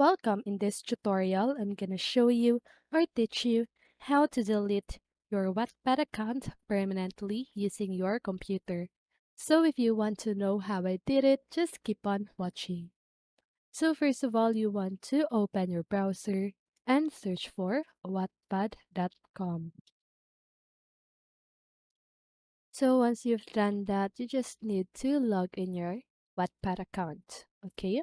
Welcome. In this tutorial, I'm gonna show you or teach you how to delete your Wattpad account permanently using your computer. So if you want to know how I did it, just keep on watching. So first of all, you want to open your browser and search for wattpad.com. So once you've done that, you just need to log in your Wattpad account. Okay?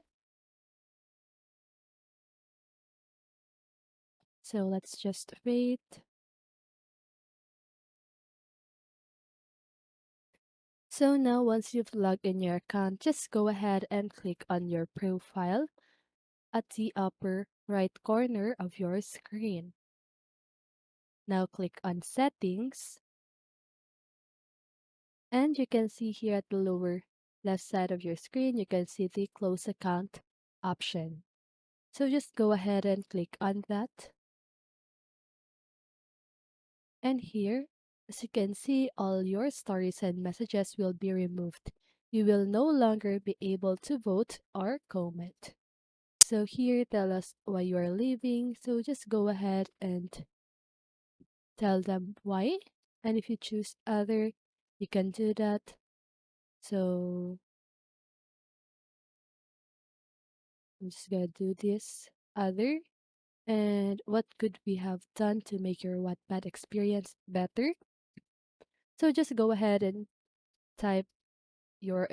So let's just wait. So now once you've logged in your account, just go ahead and click on your profile at the upper right corner of your screen. Now click on settings and you can see here at the lower left side of your screen, you can see the close account option. So just go ahead and click on that. And here, as you can see, all your stories and messages will be removed. You will no longer be able to vote or comment. So here, tell us why you are leaving. So just go ahead and tell them why. And if you choose other, you can do that. So I'm just gonna do this other. And what could we have done to make your Wattpad experience better? So just go ahead and type your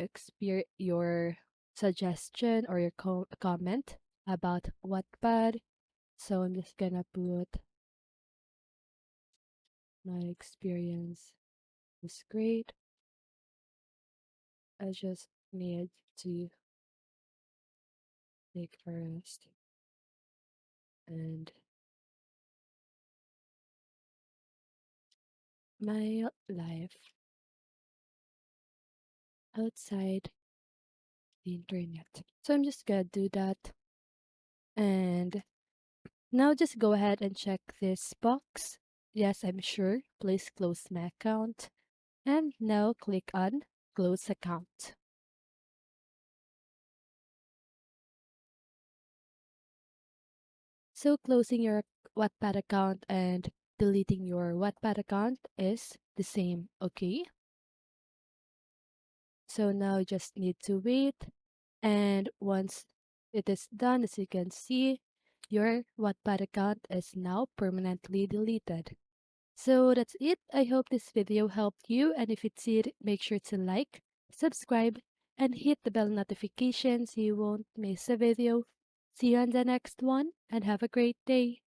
suggestion or your comment about Wattpad. So I'm just gonna put my experience was great. I just need to take a rest and my life outside the internet. So I'm just gonna do that. And now just go ahead and check this box. Yes, I'm sure. Please close my account. And now click on close account. So closing your Wattpad account and deleting your Wattpad account is the same, okay? So now you just need to wait. And once it is done, as you can see, your Wattpad account is now permanently deleted. So that's it. I hope this video helped you. And if it did, make sure to like, subscribe, and hit the bell notification so you won't miss a video. See you on the next one and have a great day.